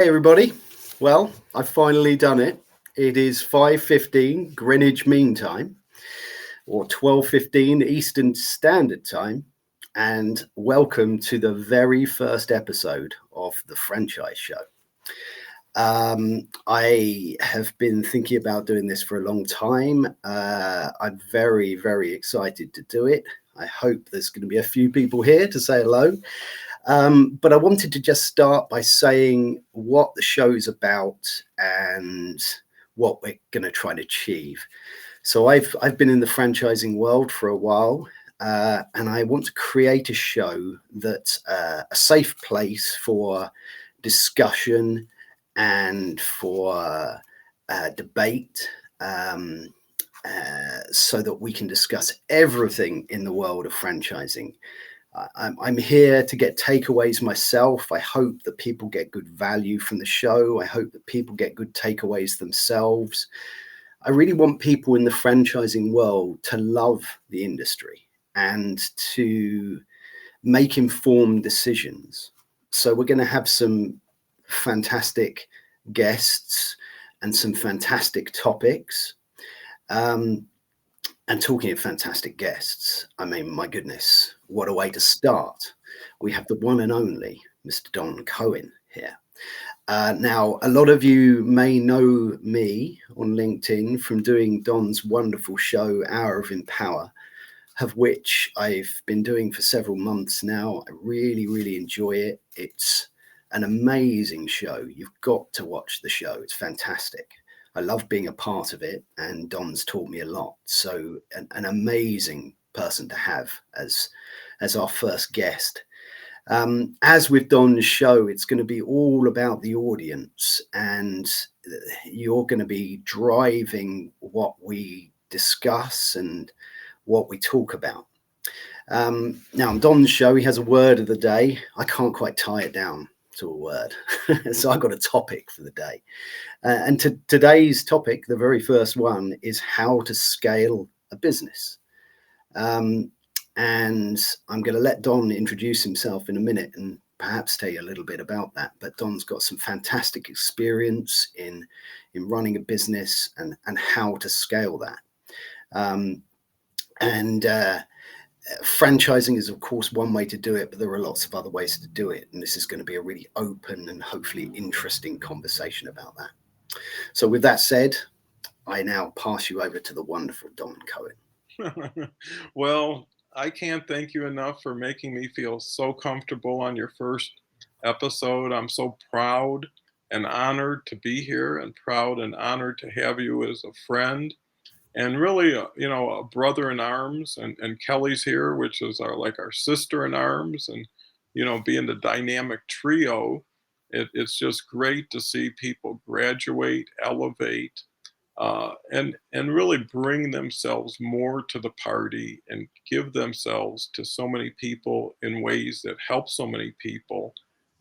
Hey everybody. Well, I've finally done it. It is 5:15 Greenwich Mean Time or 12:15 Eastern Standard Time, and welcome to the very first episode of the Franchise Show. I have been thinking about doing this for a long time. I'm very, very excited to do it. I hope there's going to be a few people here to say hello. But I wanted to just start by saying what the show is about and what we're going to try to achieve. So I've been in the franchising world for a while, and I want to create a show that's a safe place for discussion and for debate. So that we can discuss everything in the world of franchising. I'm here to get takeaways myself. I hope that people get good value from the show. I hope that people get good takeaways themselves. I really want people in the franchising world to love the industry and to make informed decisions. So we're going to have some fantastic guests and some fantastic topics. And talking of fantastic guests, I mean, my goodness, what a way to start. We have the one and only Mr. Don Cohen here. Now, a lot of you may know me on LinkedIn from doing Don's wonderful show, Hour of Empower, of which I've been doing for several months now. I really, really enjoy it. It's an amazing show. You've got to watch the show. It's fantastic. I love being a part of it, and Don's taught me a lot. So an amazing person to have as our first guest. As with Don's show, it's going to be all about the audience, and you're going to be driving what we discuss and what we talk about. Now, on Don's show, he has a word of the day. I can't quite tie it down to a word. So I've got a topic for the day. And today's topic, the very first one, is how to scale a business. And I'm going to let Don introduce himself in a minute and perhaps tell you a little bit about that. But Don's got some fantastic experience in running a business and how to scale that. Franchising is, of course, one way to do it, but there are lots of other ways to do it. And this is going to be a really open and hopefully interesting conversation about that. So with that said, I now pass you over to the wonderful Don Cohen. Well, I can't thank you enough for making me feel so comfortable on your first episode. I'm so proud and honored to be here, and proud and honored to have you as a friend, and really, a brother in arms. And Kelly's here, which is our sister in arms, and being the dynamic trio. It's just great to see people graduate, elevate, and really bring themselves more to the party and give themselves to so many people in ways that help so many people.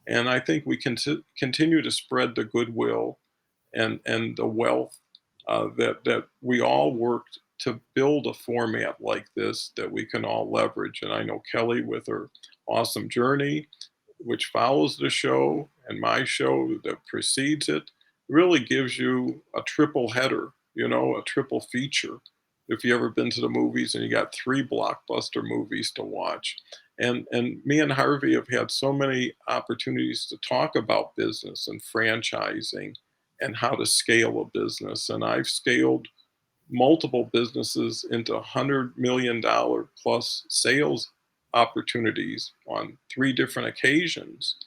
And I think we can continue to spread the goodwill and the wealth, that we all worked to build a format like this that we can all leverage. And I know Kelly, with her awesome journey, which follows the show, and my show that precedes it, really gives you a triple header, a triple feature. If you ever been to the movies and you got three blockbuster movies to watch. And me and Harvey have had so many opportunities to talk about business and franchising and how to scale a business. And I've scaled multiple businesses into $100 million plus sales opportunities on 3 different occasions,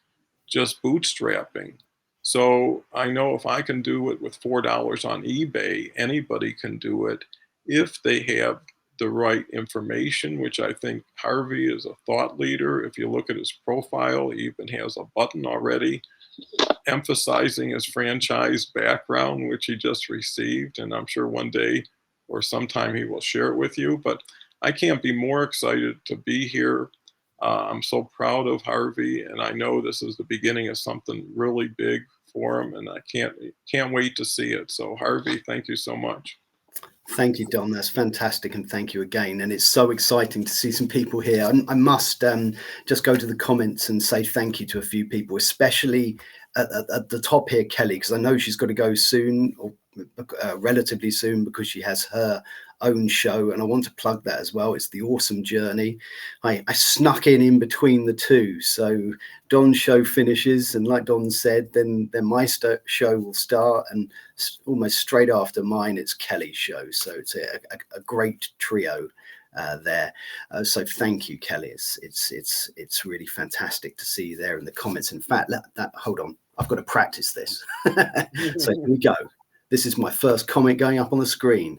just bootstrapping. So I know if I can do it with $4 on eBay, anybody can do it if they have the right information, which I think Harvey is a thought leader. If you look at his profile, he even has a button already emphasizing his franchise background, which he just received. And I'm sure one day or sometime he will share it with you. But I can't be more excited to be here. I'm so proud of Harvey, and I know this is the beginning of something really big for him, and I can't wait to see it. So Harvey, thank you so much. Thank you, Don. That's fantastic. And thank you again. And it's so exciting to see some people here. I must just go to the comments and say thank you to a few people, especially at the top here, Kelly, because I know she's got to go soon, or relatively soon, because she has her own show, and I want to plug that as well. It's The Awesome Journey. I snuck in between the two, so Don's show finishes, and like Don said, then my show will start, and almost straight after mine, it's Kelly's show. So it's a great trio there. So thank you, Kelly. It's really fantastic to see you there in the comments. In fact, hold on, I've got to practice this. So here we go. This is my first comment going up on the screen.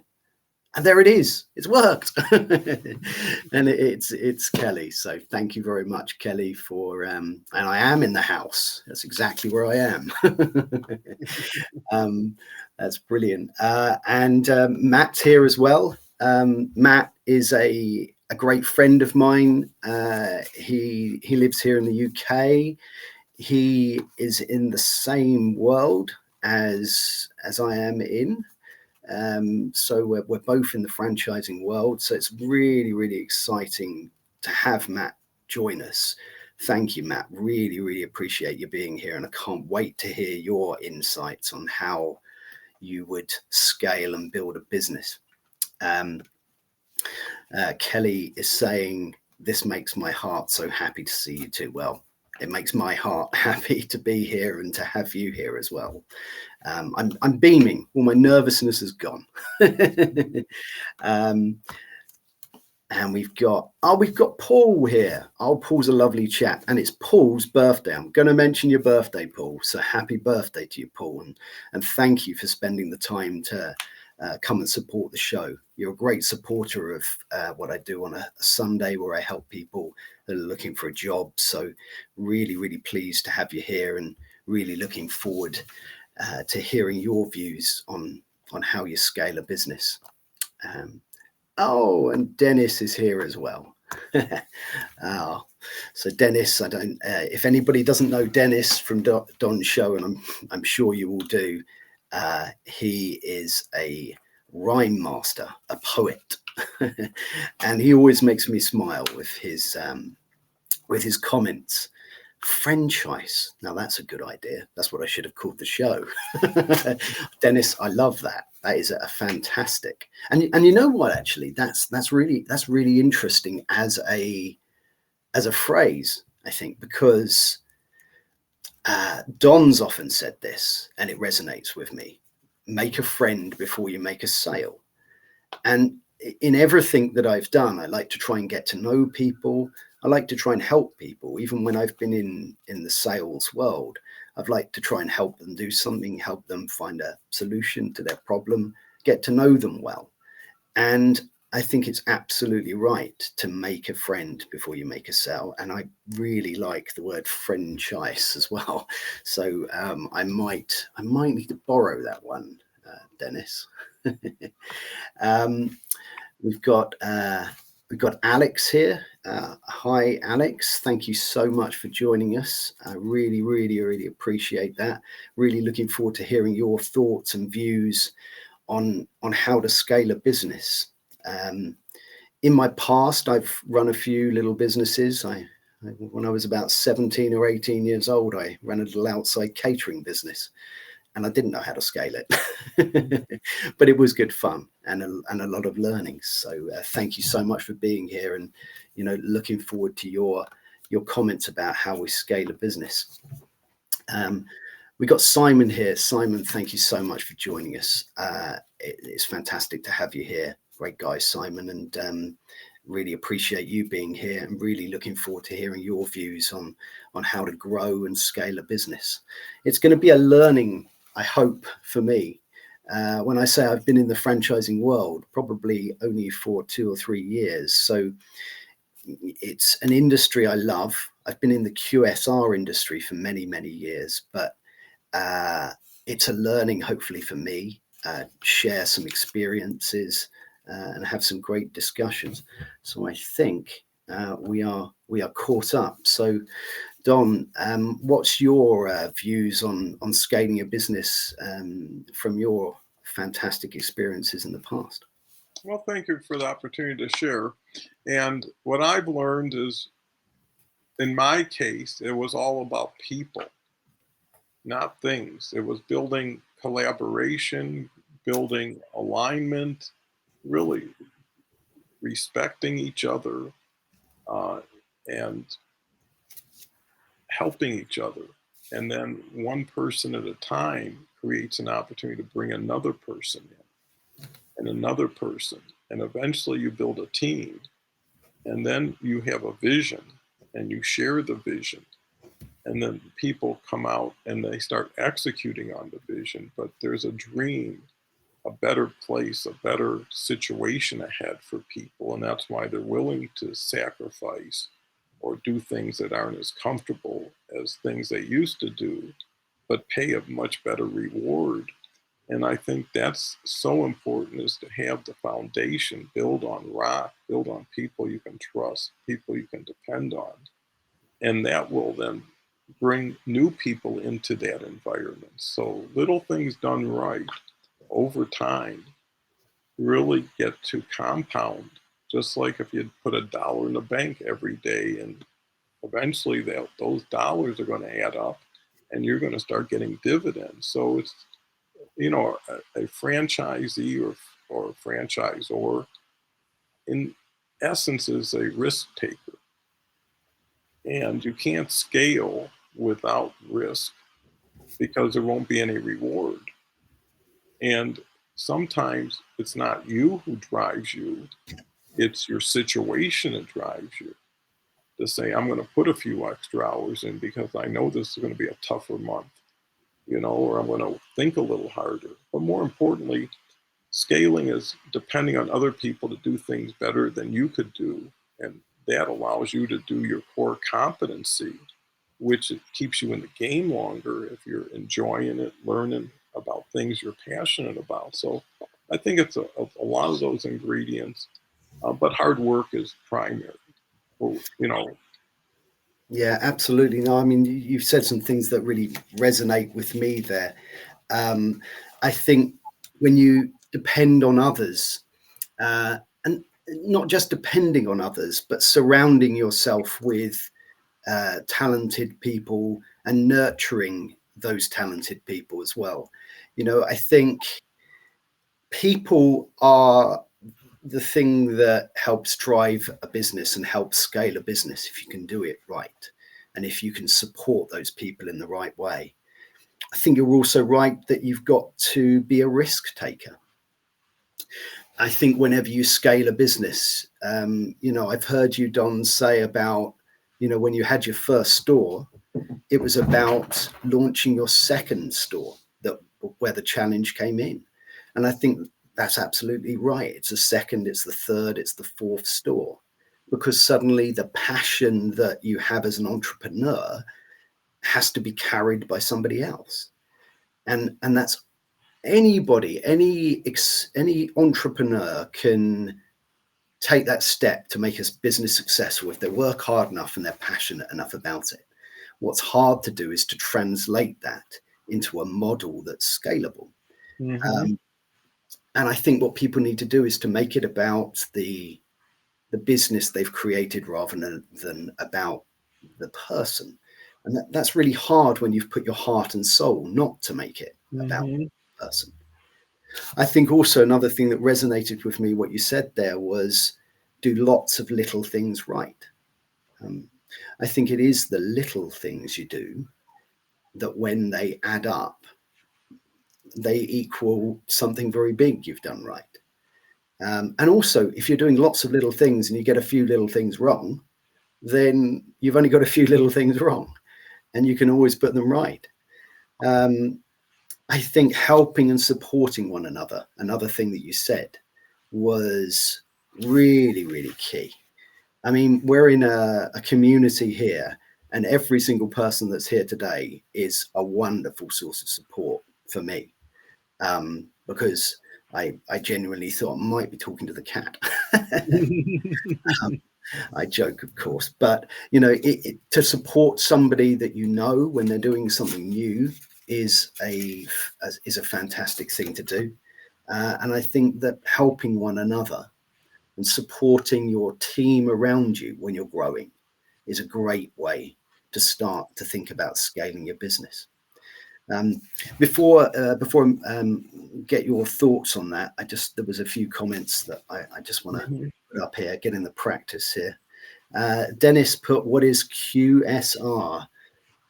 And there it is. It's worked. And it's Kelly. So thank you very much, Kelly, for and I am in the house. That's exactly where I am. That's brilliant. And Matt's here as well. Matt is a great friend of mine. He lives here in the UK. He is in the same world as I am in. So we're both in the franchising world. So it's really, really exciting to have Matt join us. Thank you, Matt. Really, really appreciate you being here. And I can't wait to hear your insights on how you would scale and build a business. Kelly is saying, this makes my heart so happy to see you too. Well, it makes my heart happy to be here and to have you here as well. I'm beaming. All my nervousness is gone. And we've got Paul here. Oh, Paul's a lovely chap, and it's Paul's birthday. I'm going to mention your birthday, Paul. So happy birthday to you, Paul, and thank you for spending the time to come and support the show. You're a great supporter of what I do on a Sunday, where I help people that are looking for a job. So really, really pleased to have you here, and really looking forward to hearing your views on how you scale a business. Oh, and Dennis is here as well. Oh, so Dennis, I don't. If anybody doesn't know Dennis from Don's show, and I'm sure you all do, he is a rhyme master, a poet, and he always makes me smile with his comments. Franchise. Now that's a good idea. That's what I should have called the show. Dennis, I love that. That is a fantastic. And you know what? Actually, that's really interesting as a phrase. I think because Don's often said this, and it resonates with me. Make a friend before you make a sale. And in everything that I've done, I like to try and get to know people. I like to try and help people. Even when I've been in the sales world, I've liked to try and help them do something, help them find a solution to their problem, get to know them well. And I think it's absolutely right to make a friend before you make a sale. And I really like the word franchise as well. So I might need to borrow that one, Dennis. We've got Alex here. Hi, Alex. Thank you so much for joining us. I really, really, really appreciate that. Really looking forward to hearing your thoughts and views on how to scale a business. In my past, I've run a few little businesses. When I was about 17 or 18 years old, I ran a little outside catering business. And I didn't know how to scale it, but it was good fun and a lot of learnings. So thank you so much for being here, and looking forward to your comments about how we scale a business. We got Simon here. Simon, thank you so much for joining us. It's fantastic to have you here. Great guy, Simon, and really appreciate you being here, and really looking forward to hearing your views on how to grow and scale a business. It's going to be a learning, I hope, for me. When I say I've been in the franchising world, probably only for 2 or 3 years. So it's an industry I love. I've been in the QSR industry for many, many years, but it's a learning, hopefully, for me, share some experiences and have some great discussions. So I think we are caught up. So Don, what's your views on scaling a business from your fantastic experiences in the past? Well, thank you for the opportunity to share. And what I've learned is, in my case, it was all about people. not things. It was building collaboration, building alignment, really respecting each other, uh, and helping each other. And then one person at a time creates an opportunity to bring another person in and another person. And eventually you build a team. And then you have a vision and you share the vision. And then people come out and they start executing on the vision. But there's a dream, a better place, a better situation ahead for people. And that's why they're willing to sacrifice or do things that aren't as comfortable as things they used to do, but pay a much better reward. And I think that's so important, is to have the foundation build on rock, build on people you can trust, people you can depend on. And that will then bring new people into that environment. So little things done right over time really get to compound. Just like if you put $1 in the bank every day, and eventually those dollars are going to add up and you're going to start getting dividends. So it's, a franchisee or a franchisor in essence is a risk taker, and you can't scale without risk because there won't be any reward. And sometimes it's not you who drives you, it's your situation that drives you to say, I'm going to put a few extra hours in because I know this is going to be a tougher month, or I'm going to think a little harder. But more importantly, scaling is depending on other people to do things better than you could do. And that allows you to do your core competency, which it keeps you in the game longer if you're enjoying it, learning about things you're passionate about. So I think it's a lot of those ingredients, but hard work is primary. Well, Yeah, absolutely. No, I mean, you've said some things that really resonate with me there. I think when you depend on others, and not just depending on others, but surrounding yourself with talented people and nurturing those talented people as well. I think people are the thing that helps drive a business and helps scale a business if you can do it right. And if you can support those people in the right way. I think you're also right that you've got to be a risk taker. I think whenever you scale a business, I've heard you, Don, say about, when you had your first store, it was about launching your second store where the challenge came in. And I think that's absolutely right. It's the second, it's the third, it's the fourth store, because suddenly the passion that you have as an entrepreneur has to be carried by somebody else. And that's anybody, any entrepreneur can take that step to make a business successful if they work hard enough and they're passionate enough about it. What's hard to do is to translate that into a model that's scalable. mm-hmm. And I think what people need to do is to make it about the business they've created rather than about the person. And that's really hard when you've put your heart and soul not to make it about Mm-hmm. the person. I think also another thing that resonated with me, what you said there, was do lots of little things right. I think it is the little things you do that when they add up, they equal something very big you've done right. And also, if you're doing lots of little things and you get a few little things wrong, then you've only got a few little things wrong and you can always put them right. I think helping and supporting one another thing that you said, was really, really key. I mean, we're in a community here, and every single person that's here today is a wonderful source of support for me, because I genuinely thought I might be talking to the cat. I joke, of course, but to support somebody that when they're doing something new is a fantastic thing to do, and I think that helping one another and supporting your team around you when you're growing is a great way to start to think about scaling your business. Before get your thoughts on that, there was a few comments that I just want to Mhm. put up here, get in the practice here. Dennis put, "What is QSR?"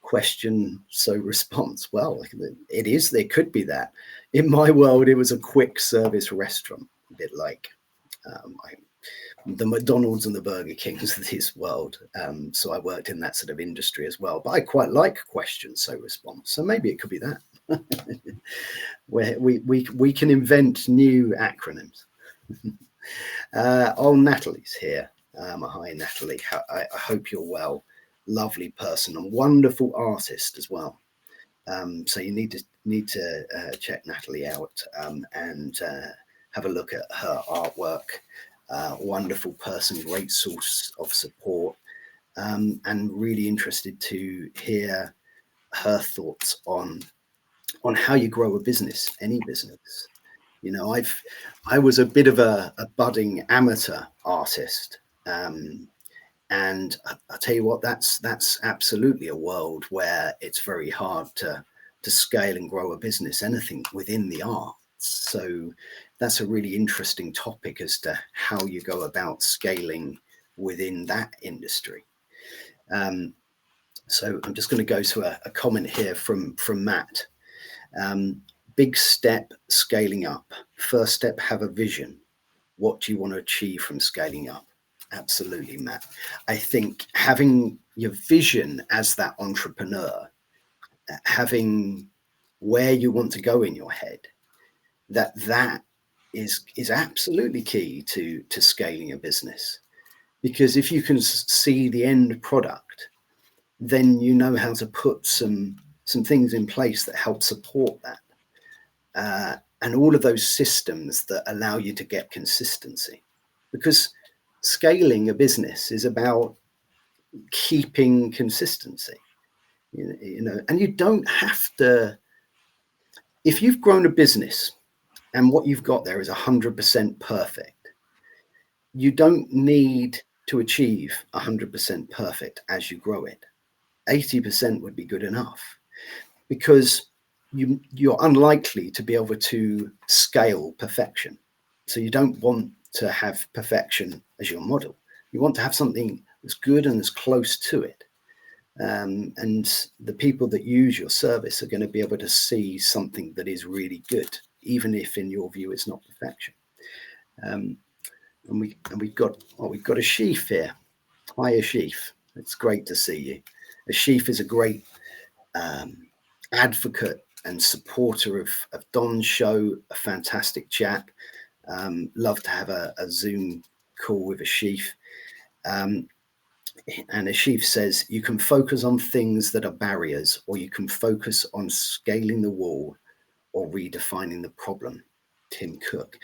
Question, so response. Well, it is. There could be that. In my world, it was a quick service restaurant, a bit like the McDonald's and the Burger Kings of this world. So I worked in that sort of industry as well. But I quite like question, so response. So maybe it could be that. Where we can invent new acronyms. Natalie's here. Hi, Natalie. I hope you're well. Lovely person and wonderful artist as well. So you need to check Natalie out and have a look at her artwork. Wonderful person, great source of support, and really interested to hear her thoughts on how you grow a business, any business. You know, I was a bit of a budding amateur artist, and I tell you what, that's absolutely a world where it's very hard to scale and grow a business, anything within the arts. So that's a really interesting topic as to how you go about scaling within that industry. Um, so I'm just going to go to a comment here from Matt. Um, Big step scaling up. First step, have a vision. What do you want to achieve from scaling up? Absolutely, Matt. I think having your vision as that entrepreneur, having where you want to go in your head, that is absolutely key to scaling a business. Because if you can see the end product, then you know how to put some things in place that help support that. And all of those systems that allow you to get consistency. Because scaling a business is about keeping consistency, and you don't have to, if you've grown a business and what you've got there is 100% perfect, you don't need to achieve 100% perfect as you grow it. 80% would be good enough, because you're unlikely to be able to scale perfection. So you don't want to have perfection as your model. You want to have something as good and as close to it. And the people that use your service are going to be able to see something that is really good, even if in your view it's not perfection. And we've got a Sheaf here. Hi, Ashif. It's great to see you. Ashif is a great advocate and supporter of Don's show, a fantastic chap. Love to have a Zoom call with Ashif. And Ashif says, you can focus on things that are barriers, or you can focus on scaling the wall or redefining the problem. Tim Cook.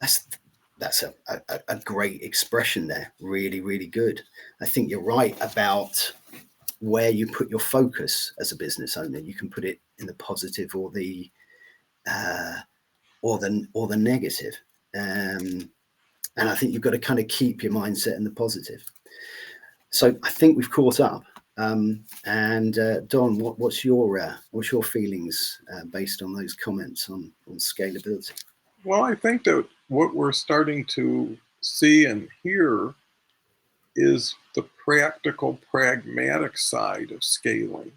That's a great expression there. Really, really good. I think you're right about where you put your focus as a business owner. You can put it in the positive or the negative. And I think you've got to kind of keep your mindset in the positive. So I think we've caught up. And Don, what's your feelings based on those comments on scalability? Well, I think that what we're starting to see and hear is the practical, pragmatic side of scaling.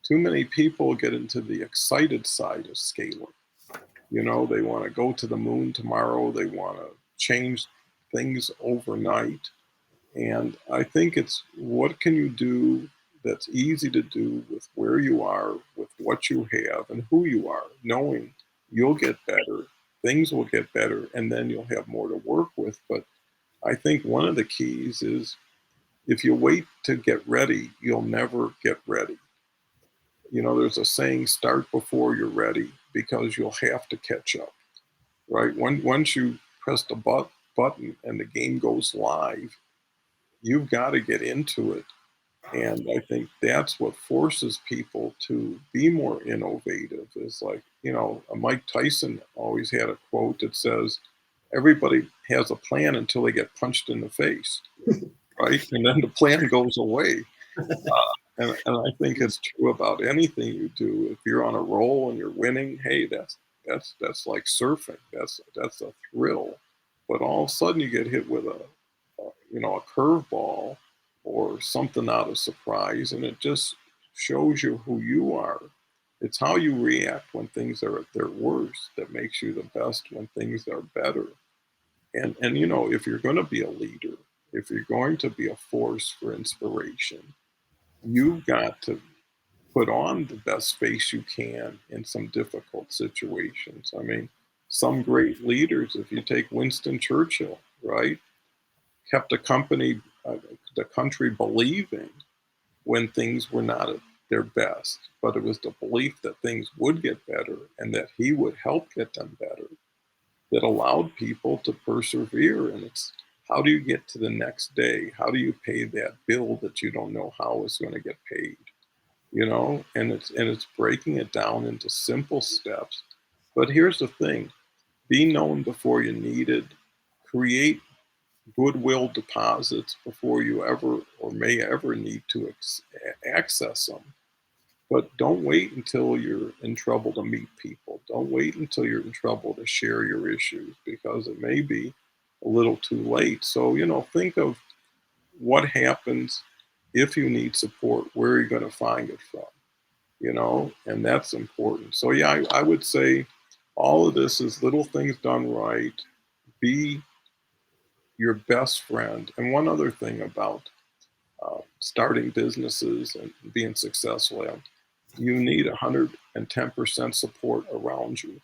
Too many people get into the excited side of scaling. You know, they want to go to the moon tomorrow, they want to change things overnight. And I think it's what can you do that's easy to do with where you are, with what you have, and who you are, knowing you'll get better, things will get better, and then you'll have more to work with. But I think one of the keys is if you wait to get ready, you'll never get ready. You know, there's a saying, start before you're ready, because you'll have to catch up, right? Once you press the button and the game goes live, you've got to get into it. And I think that's what forces people to be more innovative. Is like, you know, Mike Tyson always had a quote that says, everybody has a plan until they get punched in the face, right? And then the plan goes away. And I think it's true about anything you do. If you're on a roll and you're winning, hey, that's like surfing. That's a thrill. But all of a sudden you get hit with a curveball or something out of surprise, and it just shows you who you are. It's how you react when things are at their worst that makes you the best when things are better. And if you're going to be a leader, if you're going to be a force for inspiration, you've got to put on the best face you can in some difficult situations. I mean, some great leaders, if you take Winston Churchill, right, kept the country believing when things were not at their best, but it was the belief that things would get better and that he would help get them better that allowed people to persevere. And it's how do you get to the next day? How do you pay that bill that you don't know how it's going to get paid? And it's breaking it down into simple steps. But here's the thing: be known before you need it. Create goodwill deposits before you ever or may ever need to access them. But don't wait until you're in trouble to meet people. Don't wait until you're in trouble to share your issues, because it may be a little too late. So, think of what happens if you need support, where are you going to find it from? And that's important. So, yeah, I would say all of this is little things done right. Be your best friend. And one other thing about starting businesses and being successful at them, you need 110% support around you.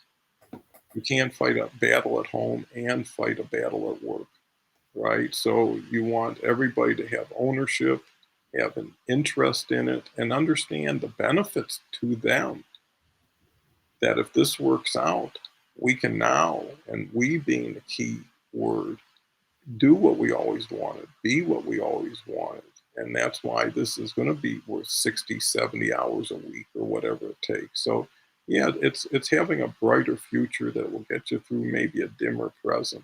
You can't fight a battle at home and fight a battle at work, right? So you want everybody to have ownership, have an interest in it, and understand the benefits to them. That if this works out, we can now, and we being the key word, do what we always wanted, be what we always wanted. And that's why this is going to be worth 60, 70 hours a week or whatever it takes. So, yeah, it's having a brighter future that will get you through maybe a dimmer present.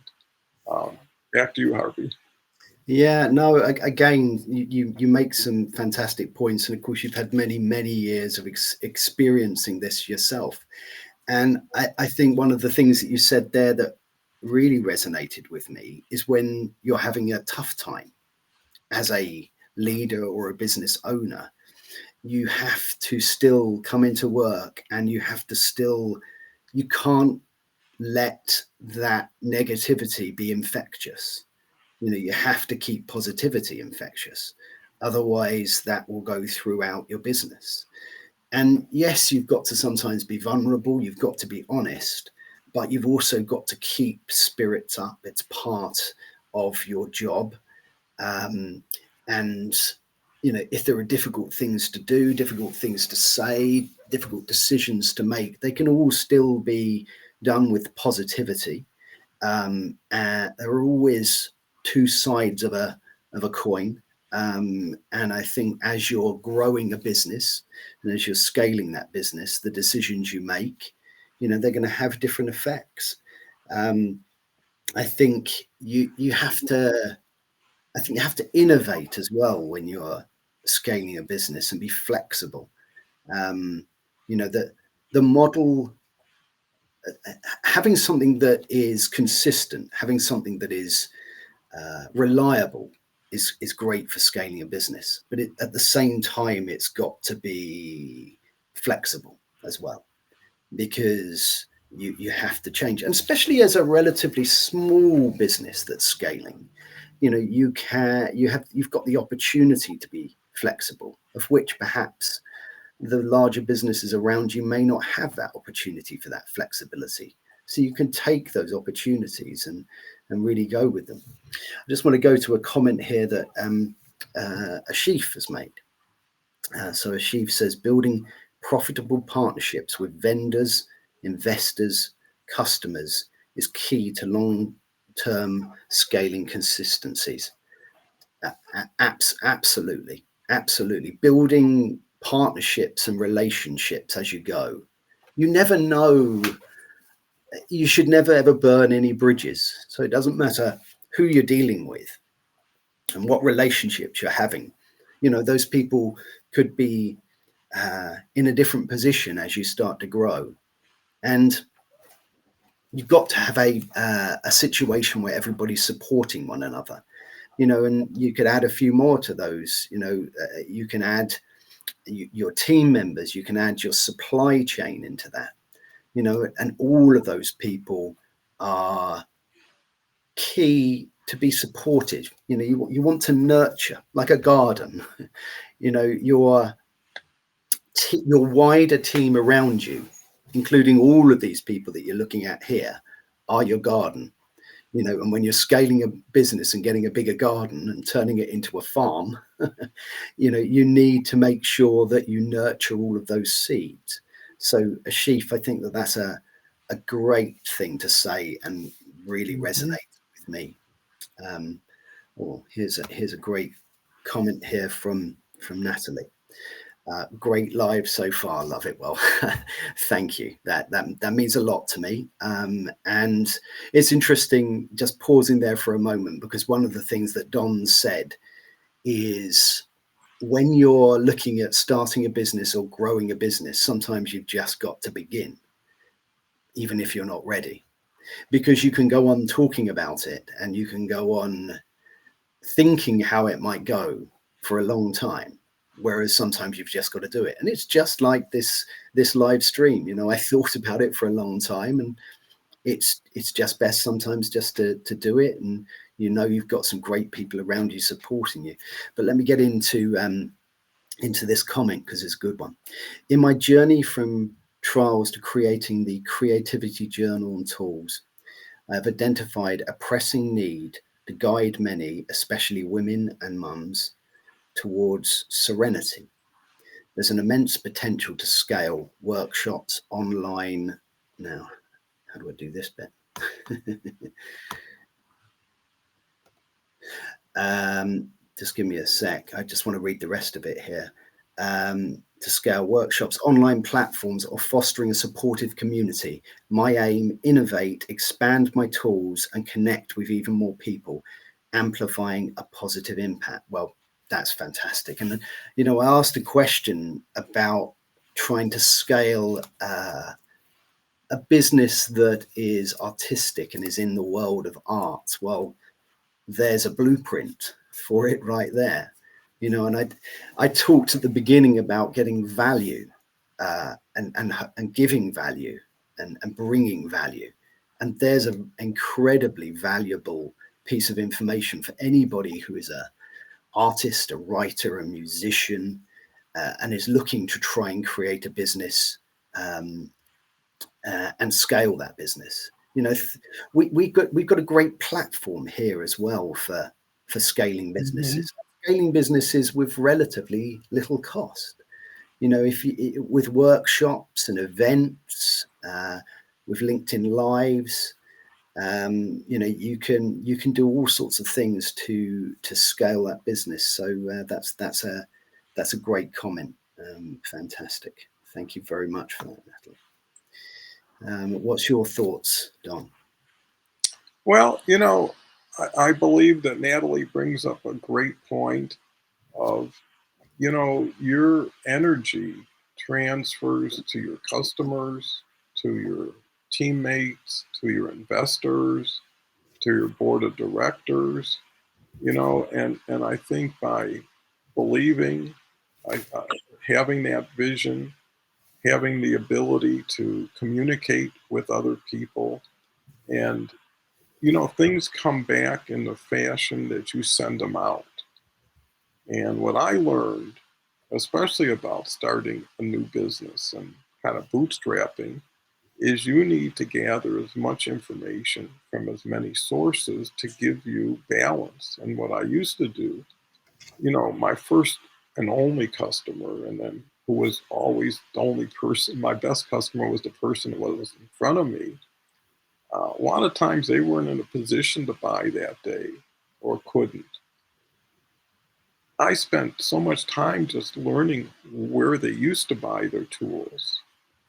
Um, Back to you, Harvey. Yeah, no, again, you make some fantastic points. And of course, you've had many years of experiencing this yourself. And I think one of the things that you said there that really resonated with me is when you're having a tough time as a leader or a business owner, you have to still come into work and you can't let that negativity be infectious. You have to keep positivity infectious. Otherwise, that will go throughout your business. And yes, you've got to sometimes be vulnerable, you've got to be honest, but you've also got to keep spirits up. It's part of your job. And if there are difficult things to do, difficult things to say, difficult decisions to make, they can all still be done with positivity. There are always two sides of a coin. And I think as you're growing a business and as you're scaling that business, the decisions you make, they're going to have different effects. I think you have to innovate as well when you're scaling a business and be flexible. The model, having something that is consistent, having something that is reliable is great for scaling a business, but at the same time, it's got to be flexible as well, because you have to change, and especially as a relatively small business that's scaling, you've got the opportunity to be flexible, of which perhaps the larger businesses around you may not have that opportunity for that flexibility. So you can take those opportunities and really go with them. I just want to go to a comment here that Ashif has made. So Ashif says, building profitable partnerships with vendors, investors, customers is key to long-term scaling consistencies. Absolutely. Building partnerships and relationships as you go. You never know. You should never ever burn any bridges. So it doesn't matter who you're dealing with and what relationships you're having. Those people could be in a different position as you start to grow. And you've got to have a situation where everybody's supporting one another, and you could add a few more to those. You can add your team members, you can add your supply chain into that, and all of those people are key to be supported. You want to nurture like a garden. Your wider team around you, including all of these people that you're looking at here, are your garden. And when you're scaling a business and getting a bigger garden and turning it into a farm, you need to make sure that you nurture all of those seeds. So, Ashif, I think that that's a great thing to say and really resonate with me. Here's a great comment here from Natalie. Great live so far. Love it. Well, thank you. That means a lot to me. And it's interesting just pausing there for a moment, because one of the things that Don said is when you're looking at starting a business or growing a business, sometimes you've just got to begin, even if you're not ready, because you can go on talking about it and you can go on thinking how it might go for a long time. Whereas sometimes you've just got to do it. And it's just like this live stream. I thought about it for a long time, and it's just best sometimes just to do it. And you've got some great people around you supporting you. But let me get into this comment, because it's a good one. In my journey from trials to creating the creativity journal and tools, I have identified a pressing need to guide many, especially women and mums, towards serenity. There's an immense potential to scale workshops online. Now, how do I do this bit? Just give me a sec. I just want to read the rest of it here. To scale workshops, online platforms, or fostering a supportive community. My aim: innovate, expand my tools, and connect with even more people, amplifying a positive impact. Well, that's fantastic. And I asked a question about trying to scale a business that is artistic and is in the world of art. Well, there's a blueprint for it right there. And I talked at the beginning about getting value and giving value and bringing value. And there's an incredibly valuable piece of information for anybody who is a artist, a writer, a musician, and is looking to try and create a business and scale that business. We've got a great platform here as well for scaling businesses. Scaling businesses with relatively little cost. If you, with workshops and events, with LinkedIn Lives, you can do all sorts of things to scale that business. So that's a great comment. Fantastic. Thank you very much for that, Natalie. What's your thoughts, Don? Well, I believe that Natalie brings up a great point of, your energy transfers to your customers, to your teammates, to your investors, to your board of directors, and I think by believing, having that vision, having the ability to communicate with other people, and things come back in the fashion that you send them out. And what I learned, especially about starting a new business and kind of bootstrapping, is you need to gather as much information from as many sources to give you balance. And what I used to do, my first and only customer, and then who was always the only person, my best customer was the person that was in front of me. A lot of times they weren't in a position to buy that day or couldn't. I spent so much time just learning where they used to buy their tools,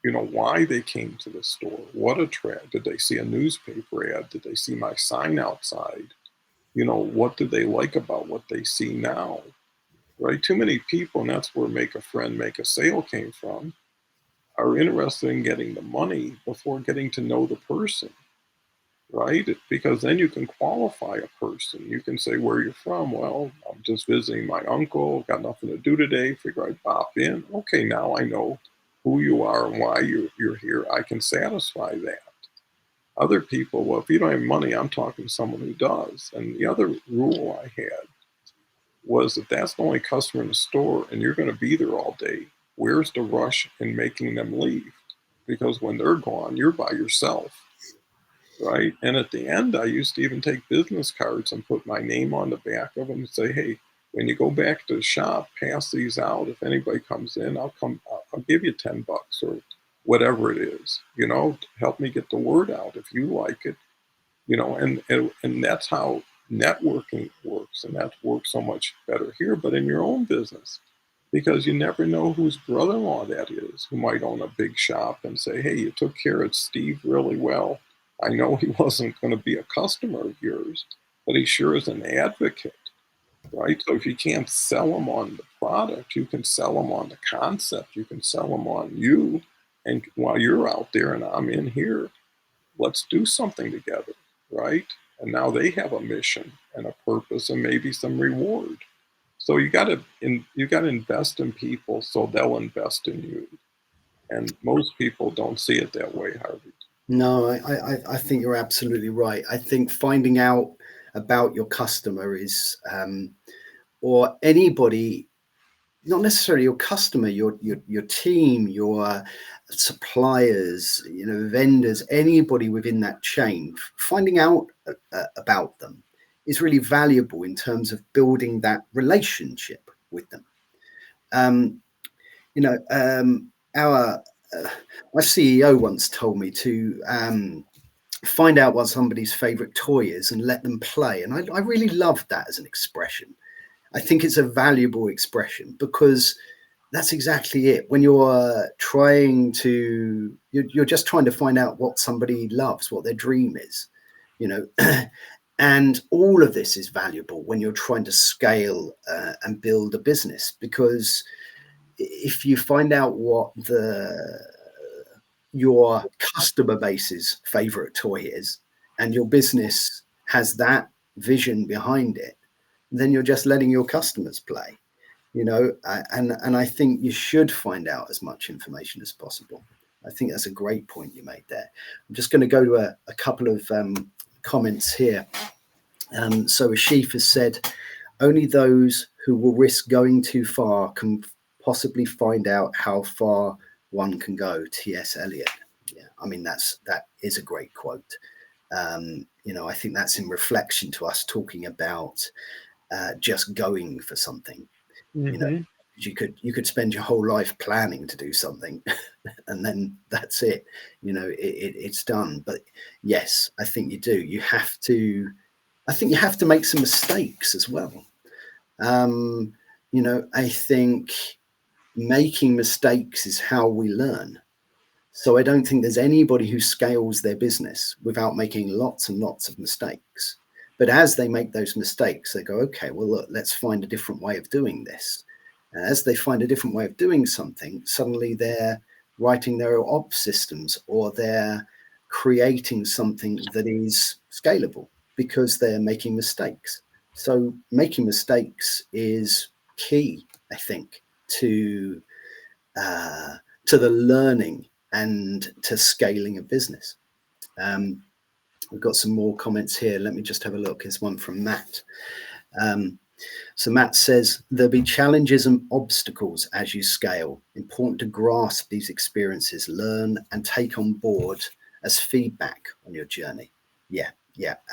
why they came to the store, what attract, did they see a newspaper ad? Did they see my sign outside? What did they like about what they see now? right? Too many people, and that's where make a friend, make a sale came from, are interested in getting the money before getting to know the person, right? Because then you can qualify a person. You can say where you're from. Well, I'm just visiting my uncle, got nothing to do today, figure I'd pop in. Okay, now I know who you are and why you're here. I can satisfy that. Other people, well, if you don't have money, I'm talking to someone who does. And the other rule I had was that that's the only customer in the store and you're going to be there all day. Where's the rush in making them leave? Because when they're gone, you're by yourself, right? And at the end, I used to even take business cards and put my name on the back of them and say, hey, when you go back to the shop, pass these out. If anybody comes in, I'll give you $10 or whatever it is, help me get the word out if you like it, and that's how networking works, and that works so much better here, but in your own business, because you never know whose brother-in-law that is, who might own a big shop and say, hey, you took care of Steve really well. I know he wasn't going to be a customer of yours, but he sure is an advocate, right? So if you can't sell them on the product, you can sell them on the concept, you can sell them on you, and while you're out there and I'm in here, let's do something together, right? And now they have a mission and a purpose and maybe some reward. So you got to invest in people so they'll invest in you. And most people don't see it that way, Harvey. No, I think you're absolutely right. I think finding out about your customer is, or anybody, not necessarily your customer, your team, your suppliers, vendors, anybody within that chain, finding out about them is really valuable in terms of building that relationship with them. Um, our my CEO once told me to find out what somebody's favorite toy is and let them play, and I really loved that as an expression. I think it's a valuable expression because that's exactly it. When you're you're just trying to find out what somebody loves, what their dream is, you know. And all of this is valuable when you're trying to scale and build a business, because if you find out what your customer base's favorite toy is, and your business has that vision behind it, then you're just letting your customers play. And I think you should find out as much information as possible. I think that's a great point you made there. I'm just going to go to a couple of comments here. So Ashif has said, only those who will risk going too far can possibly find out how far one can go. T.S. Eliot. Yeah, I mean, that is a great quote. I think that's in reflection to us talking about just going for something. Mm-hmm. You could spend your whole life planning to do something and then that's it. It's done. But yes, I think you do. I think you have to make some mistakes as well. I think making mistakes is how we learn. So I don't think there's anybody who scales their business without making lots and lots of mistakes. But as they make those mistakes, they go, okay, well, look, let's find a different way of doing this. And as they find a different way of doing something, suddenly they're writing their ops systems, or they're creating something that is scalable because they're making mistakes. So making mistakes is key, I think, to the learning and to scaling a business. We've got some more comments here. Let me just have a look. Here's one from Matt. So Matt says, there'll be challenges and obstacles as you scale. Important to grasp these experiences, learn and take on board as feedback on your journey. Yeah,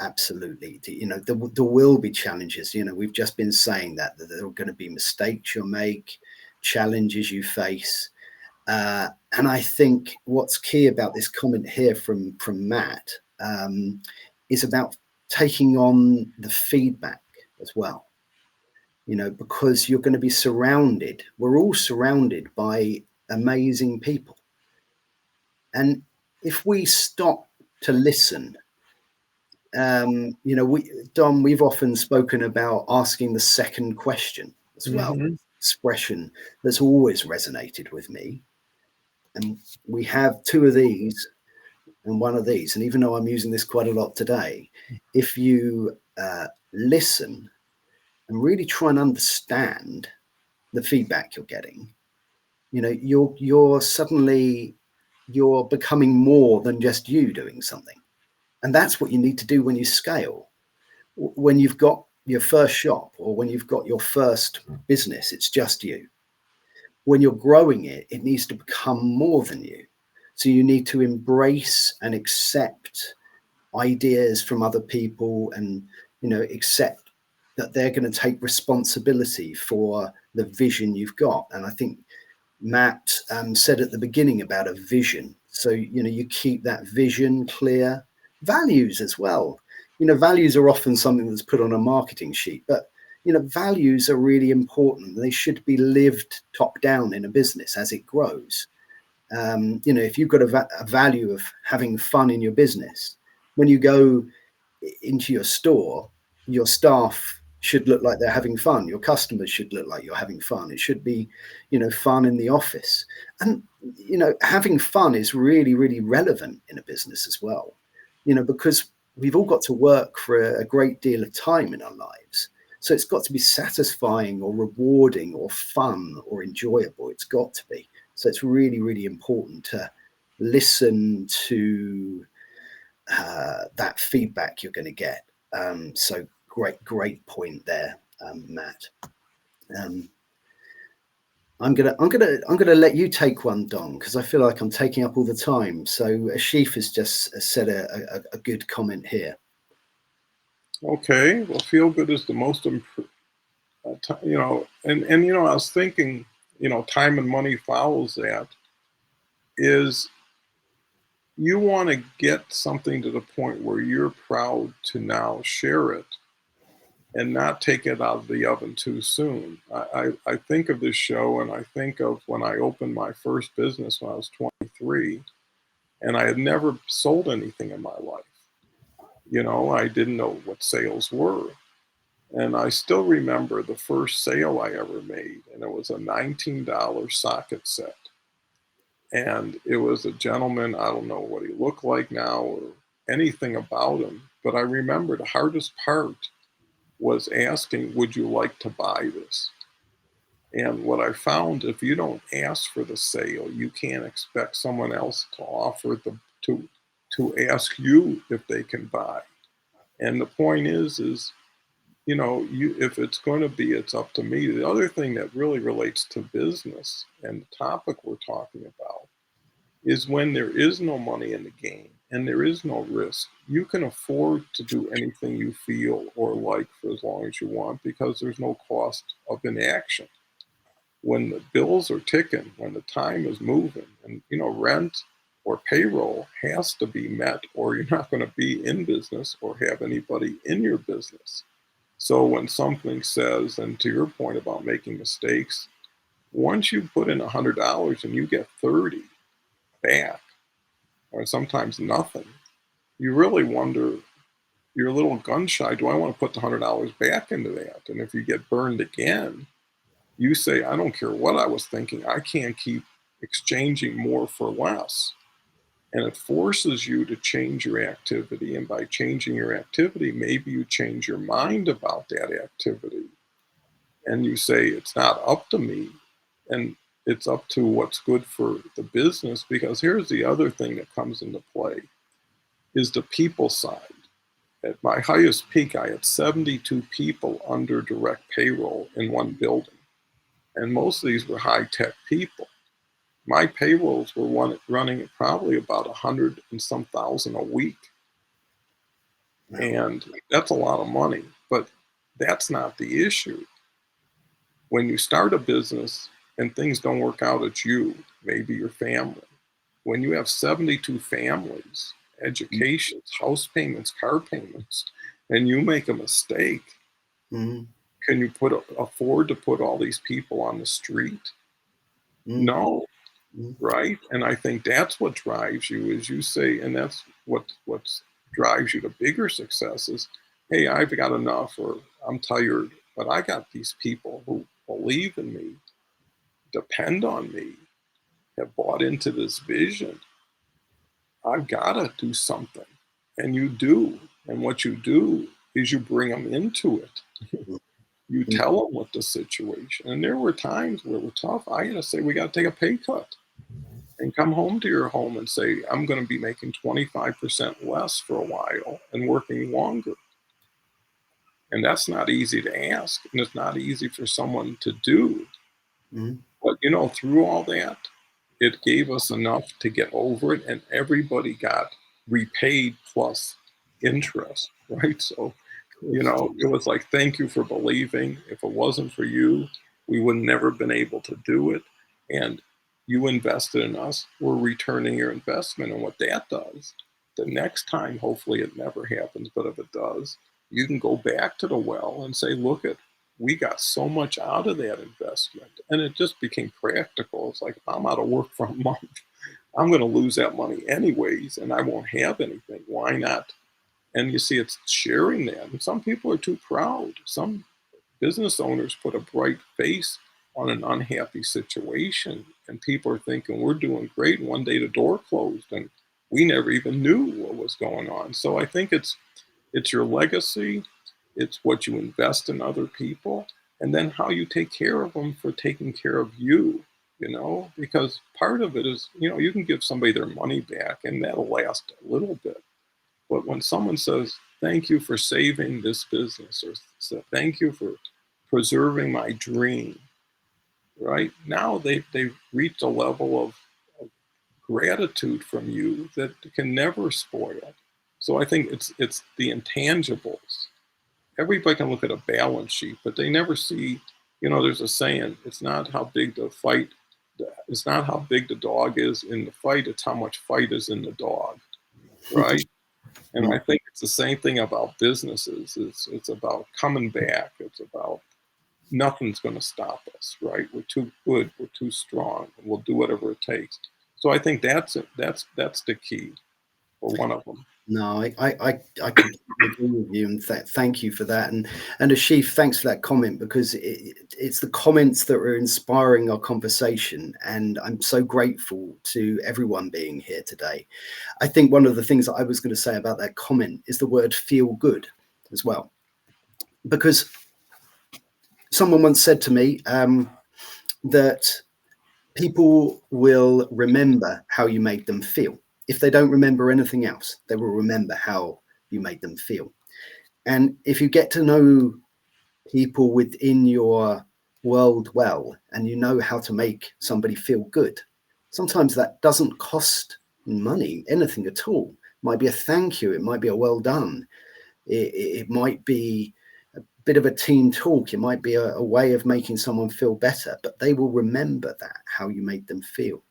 absolutely. There will be challenges. We've just been saying that there are going to be mistakes you'll make, challenges you face. And I think what's key about this comment here from Matt is about taking on the feedback as well. Because you're going to be we're all surrounded by amazing people. And if we stop to listen, Don, we've often spoken about asking the second question as well. Hmm. Expression that's always resonated with me. And we have two of these and one of these. And even though I'm using this quite a lot today, if you listen and really try and understand the feedback you're getting, you know, you're suddenly you're becoming more than just you doing something. And that's what you need to do when you scale. When you've got your first shop or when you've got your first business, it's just you. When you're growing it, it needs to become more than you. So you need to embrace and accept ideas from other people and, you know, accept that they're going to take responsibility for the vision you've got. And I think Matt said at the beginning about a vision. So, you know, you keep that vision clear. Values as well. You know, values are often something that's put on a marketing sheet, but, you know, values are really important. They should be lived top down in a business as it grows. You know, if you've got a value of having fun in your business, when you go into your store, your staff should look like they're having fun. Your customers should look like you're having fun. It should be, you know, fun in the office. And, you know, having fun is really, really relevant in a business as well, you know, because we've all got to work for a great deal of time in our lives. So it's got to be satisfying or rewarding or fun or enjoyable. It's got to be. So it's really, really important to listen to that feedback you're going to get. So great point there, Matt. Um, I'm gonna let you take one, Don, because I feel like I'm taking up all the time. So Ashif has just said a good comment here. Okay, well, feel good is the most you know, and you know, I was thinking, you know, time and money follows that. Is you want to get something to the point where you're proud to now share it and not take it out of the oven too soon. I think of this show and I think of when I opened my first business when I was 23, and I had never sold anything in my life. You know, I didn't know what sales were. And I still remember the first sale I ever made, and it was a $19 socket set. And it was a gentleman, I don't know what he looked like now or anything about him, but I remember the hardest part was asking, would you like to buy this? And what I found, if you don't ask for the sale, you can't expect someone else to offer to ask you if they can buy. And the point is, you know, you if it's going to be, it's up to me. The other thing that really relates to business and the topic we're talking about is when there is no money in the game and there is no risk, you can afford to do anything you feel or like for as long as you want because there's no cost of inaction. When the bills are ticking, when the time is moving, and you know, rent or payroll has to be met, or you're not going to be in business or have anybody in your business. So when something says, and to your point about making mistakes, once you put in $100 and you get 30 back, or sometimes nothing, you really wonder, you're a little gun shy. Do I want to put the $100 back into that? And if you get burned again, you say, I don't care what I was thinking, I can't keep exchanging more for less. And it forces you to change your activity. And by changing your activity, maybe you change your mind about that activity. And you say, it's not up to me. And it's up to what's good for the business. Because here's the other thing that comes into play is the people side. At my highest peak, I had 72 people under direct payroll in one building. And most of these were high tech people. My payrolls were running at probably about 100 and some thousand a week. Wow. And that's a lot of money, but that's not the issue. When you start a business and things don't work out, it's you, maybe your family. When you have 72 families, educations, house payments, car payments, and you make a mistake, Mm-hmm. can you afford to put all these people on the street? No, Mm-hmm. right? And I think that's what drives you, is you say, and that's what drives you to bigger successes. Hey, I've got enough, or I'm tired, but I got these people who believe in me, depend on me, have bought into this vision, I've got to do something. And you do. And what you do is you bring them into it. You Mm, tell them what the situation. And there were times where it was tough. I had to say, we got to take a pay cut and come home to your home and say, I'm going to be making 25% less for a while and working longer. And that's not easy to ask. And it's not easy for someone to do. mm, But, through all that, it gave us enough to get over it. And everybody got repaid plus interest, right? So, of course. it was like, thank you for believing. If it wasn't for you, we would never been able to do it. And you invested in us. We're returning your investment. And what that does, the next time, hopefully it never happens, but if it does, you can go back to the well and say, look at, we got so much out of that investment. And it just became practical. It's like, I'm out of work for a month. I'm going to lose that money anyways, and I won't have anything. Why not? And you see, it's sharing that. And some people are too proud. Some business owners put a bright face on an unhappy situation, and people are thinking we're doing great. And one day the door closed, and we never even knew what was going on. So I think it's your legacy, it's what you invest in other people, and then how you take care of them for taking care of you. Because part of it is, you can give somebody their money back, and that'll last a little bit. But when someone says, thank you for saving this business, or thank you for preserving my dream, right? Now they've reached a level of gratitude from you that can never spoil. So I think it's the intangibles. Everybody can look at a balance sheet, but they never see, there's a saying, it's not how big the dog is in the fight, it's how much fight is in the dog, right? And I Mm. think it's the same thing about businesses. It's about coming back. It's about nothing's going to stop us, right? We're too good. We're too strong. And we'll do whatever it takes. So I think that's it. That's the key, or one of them. No, I completely agree with you, and thank you for that. And Ashif, thanks for that comment, because it's the comments that are inspiring our conversation, and I'm so grateful to everyone being here today. I think one of the things that I was going to say about that comment is the word "feel good" as well, because someone once said to me that people will remember how you made them feel. If they don't remember anything else, they will remember how you made them feel. And if you get to know people within your world well, and you know how to make somebody feel good, sometimes that doesn't cost money, anything at all. It might be a thank you, it might be a well done, it might be a bit of a team talk, it might be a way of making someone feel better, but they will remember that, how you made them feel.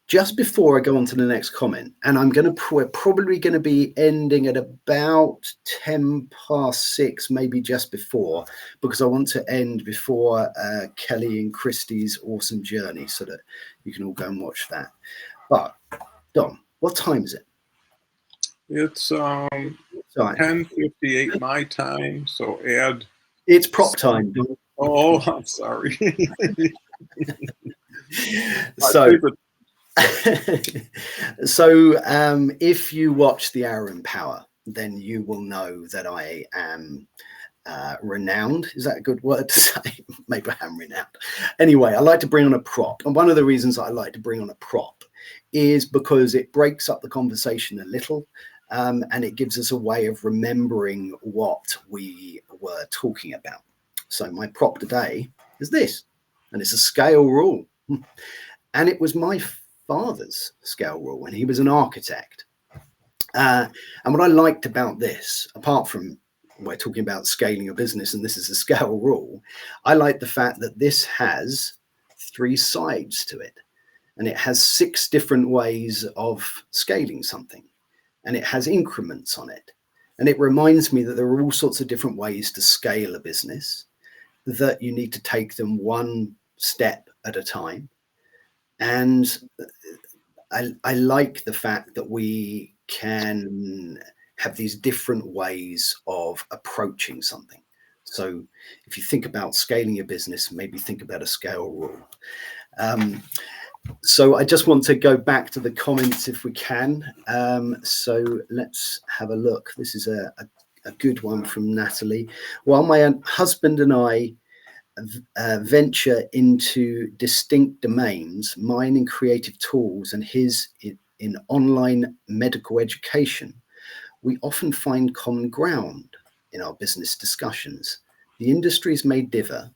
Just before I go on to the next comment, and we're probably going to be ending at about 6:10, maybe just before, because I want to end before Kelly and Christie's awesome journey, so that you can all go and watch that. But Don, what time is it? It's Sorry, 10:58 my time. So add it's prop time. 7. Oh, I'm sorry. My So favorite. so if you watch The Hour in Power, then you will know that I am renowned. Is that a good word to say? Maybe I am renowned. Anyway, I like to bring on a prop. And one of the reasons I like to bring on a prop is because it breaks up the conversation a little. And it gives us a way of remembering what we were talking about. So my prop today is this, and it's a scale rule. And it was my father's scale rule, and he was an architect. And what I liked about this, apart from we're talking about scaling a business and this is a scale rule, I like the fact that this has 3 sides to it. And it has 6 different ways of scaling something. And it has increments on it. And it reminds me that there are all sorts of different ways to scale a business, that you need to take them one step at a time. And I like the fact that we can have these different ways of approaching something. So if you think about scaling your business, maybe think about a scale rule. So I just want to go back to the comments if we can. So let's have a look. This is a good one from Natalie. While my husband and I venture into distinct domains, mine in creative tools and his in online medical education, we often find common ground in our business discussions. The industries may differ,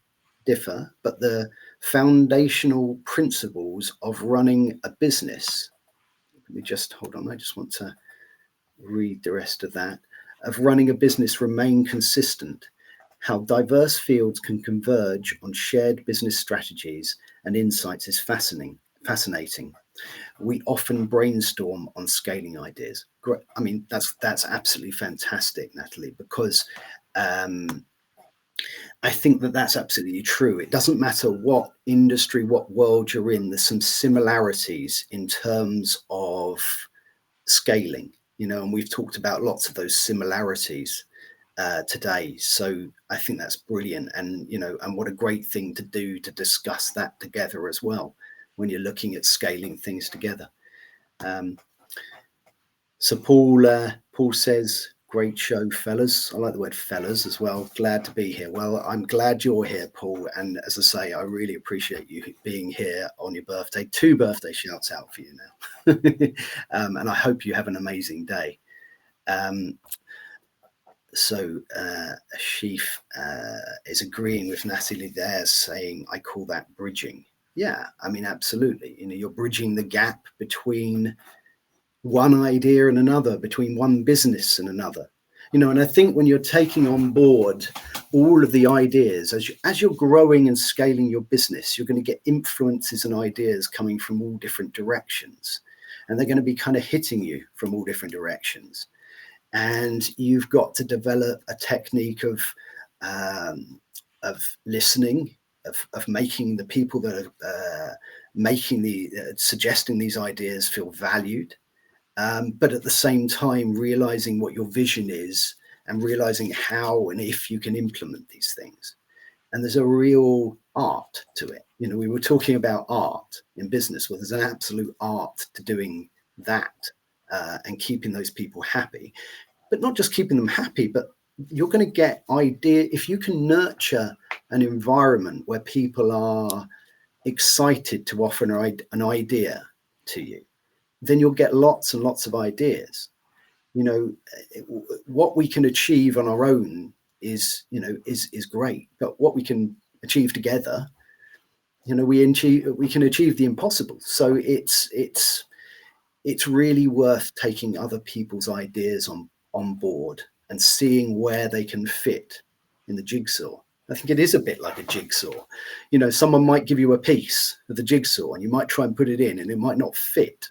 but the foundational principles of running a business, let me just hold on, I just want to read the rest of that, of running a business remain consistent. How diverse fields can converge on shared business strategies and insights is fascinating. We often brainstorm on scaling ideas. Great. I mean, that's absolutely fantastic, Natalie, because I think that that's absolutely true. It doesn't matter what industry, what world you're in, there's some similarities in terms of scaling, and we've talked about lots of those similarities today. So I think that's brilliant. And, and what a great thing to do to discuss that together as well when you're looking at scaling things together. So Paul says, great show, fellas. I like the word fellas as well. Glad to be here. Well, I'm glad you're here, Paul. And as I say, I really appreciate you being here on your birthday. 2 birthday shouts out for you now. And I hope you have an amazing day. So Ashif is agreeing with Natalie there, saying, I call that bridging. Yeah, I mean, absolutely. You're bridging the gap between one idea and another, between one business and another. And I think when you're taking on board all of the ideas, as you're growing and scaling your business, you're going to get influences and ideas coming from all different directions. And they're going to be kind of hitting you from all different directions. And you've got to develop a technique of listening, of making the people that are suggesting these ideas feel valued, but at the same time realizing what your vision is and realizing how and if you can implement these things. And there's a real art to it. We were talking about art in business. Well, there's an absolute art to doing that and keeping those people happy. But not just keeping them happy, but you're going to get if you can nurture an environment where people are excited to offer an idea to you, then you'll get lots and lots of ideas. What we can achieve on our own is great, but what we can achieve together, we can achieve the impossible. So it's really worth taking other people's ideas on board and seeing where they can fit in the jigsaw. I think it is a bit like a jigsaw. Someone might give you a piece of the jigsaw and you might try and put it in and it might not fit,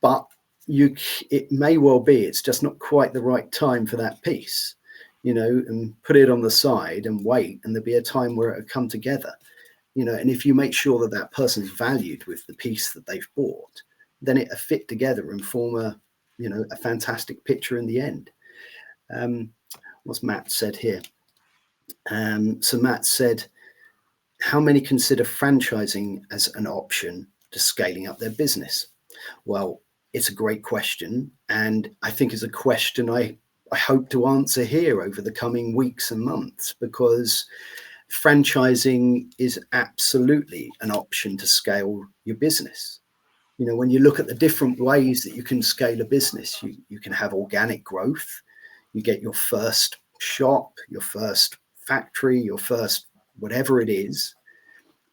but it may well be it's just not quite the right time for that piece, and put it on the side and wait, and there'll be a time where it'll come together, and if you make sure that that person's valued with the piece that they've bought, then it'll fit together and form a fantastic picture in the end. What's Matt said here? So Matt said, how many consider franchising as an option to scaling up their business? Well, it's a great question. And I think it's a question I hope to answer here over the coming weeks and months, because franchising is absolutely an option to scale your business. When you look at the different ways that you can scale a business, you can have organic growth. You get your first shop, your first factory, your first whatever it is,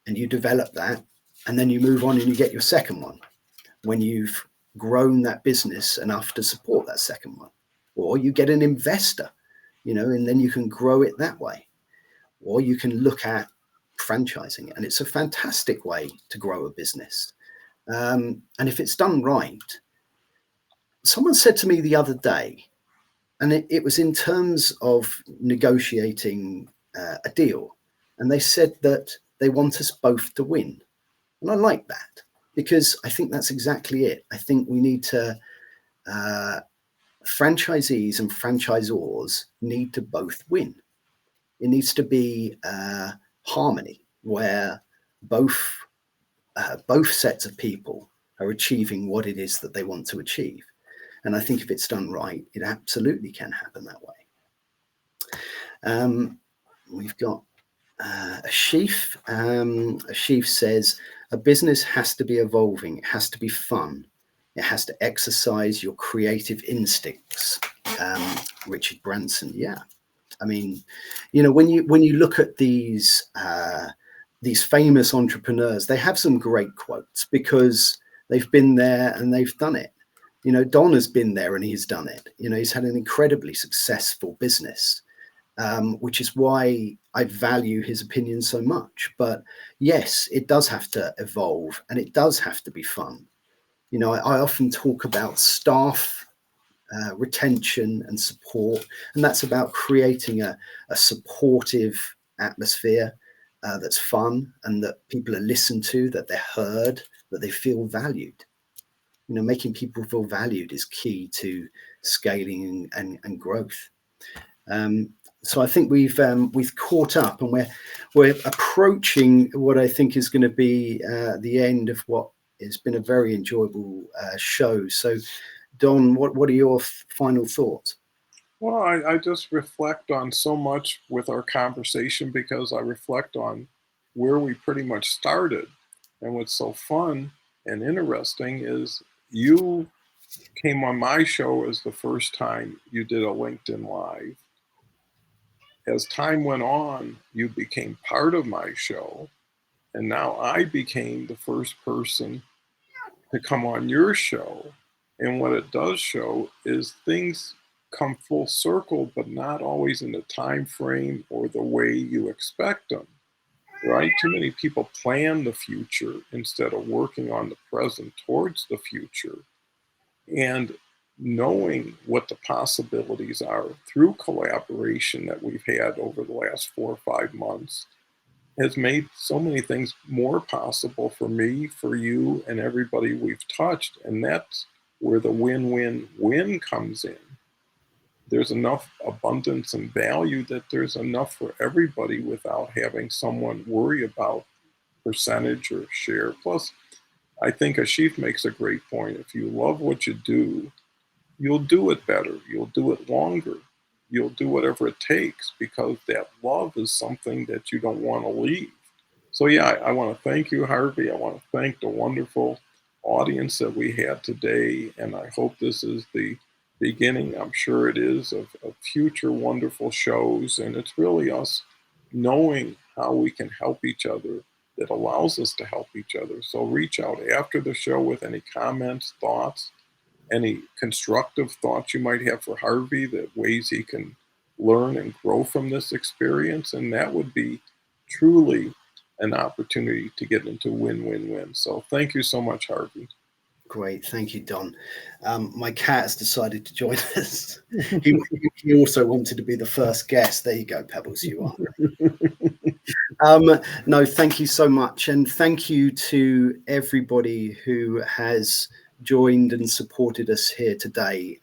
and you develop that. And then you move on and you get your second one when you've grown that business enough to support that second one. Or you get an investor, and then you can grow it that way. Or you can look at franchising, and it's a fantastic way to grow a business. And if it's done right, someone said to me the other day, and it was in terms of negotiating a deal, and they said that they want us both to win. And I like that, because I think that's exactly it. I think we need to, franchisees and franchisors need to both win. It needs to be harmony where both sets of people are achieving what it is that they want to achieve. And I think if it's done right, it absolutely can happen that way. We've got a sheaf. A sheaf says, a business has to be evolving. It has to be fun. It has to exercise your creative instincts. Richard Branson, yeah. I mean, when you look at these famous entrepreneurs, they have some great quotes because they've been there and they've done it. Don has been there and he's done it. He's had an incredibly successful business, which is why I value his opinion so much. But yes, it does have to evolve and it does have to be fun. I often talk about staff retention and support, and that's about creating a supportive atmosphere that's fun and that people are listened to, that they're heard, that they feel valued. Making people feel valued is key to scaling and growth. So I think we've caught up, and we're approaching what I think is going to be the end of what has been a very enjoyable show. So, Don, what are your final thoughts? Well, I just reflect on so much with our conversation because I reflect on where we pretty much started. And what's so fun and interesting is you came on my show as the first time you did a LinkedIn Live. As time went on, you became part of my show. And now I became the first person to come on your show. And what it does show is things come full circle, but not always in the time frame or the way you expect them. Right? Too many people plan the future instead of working on the present towards the future. And knowing what the possibilities are through collaboration that we've had over the last 4 or 5 months has made so many things more possible for me, for you, and everybody we've touched. And that's where the win-win-win comes in. There's enough abundance and value that there's enough for everybody without having someone worry about percentage or share. Plus, I think Ashif makes a great point. If you love what you do, you'll do it better. You'll do it longer. You'll do whatever it takes because that love is something that you don't want to leave. So yeah, I want to thank you, Harvey. I want to thank the wonderful audience that we had today. And I hope this is the beginning, I'm sure it is, of future wonderful shows. And it's really us knowing how we can help each other that allows us to help each other. So reach out after the show with any comments, thoughts, any constructive thoughts you might have for Harvey, the ways he can learn and grow from this experience. And that would be truly an opportunity to get into win-win-win. So thank you so much, Harvey. Great. Thank you, Don. My cat has decided to join us. He also wanted to be the first guest. There you go, Pebbles, you are. No, thank you so much. And thank you to everybody who has joined and supported us here today.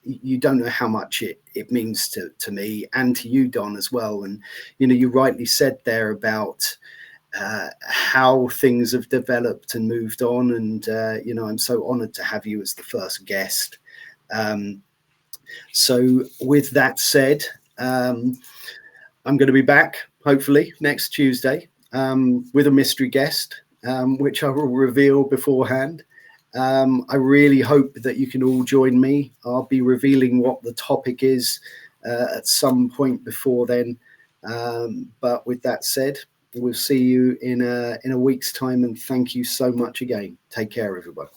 You don't know how much it means to me and to you, Don, as well. And, you rightly said there about how things have developed and moved on. And, I'm so honored to have you as the first guest. So with that said, I'm going to be back, hopefully, next Tuesday with a mystery guest, which I will reveal beforehand. I really hope that you can all join me. I'll be revealing what the topic is at some point before then. But with that said, we'll see you in a week's time. And thank you so much again. Take care, everybody.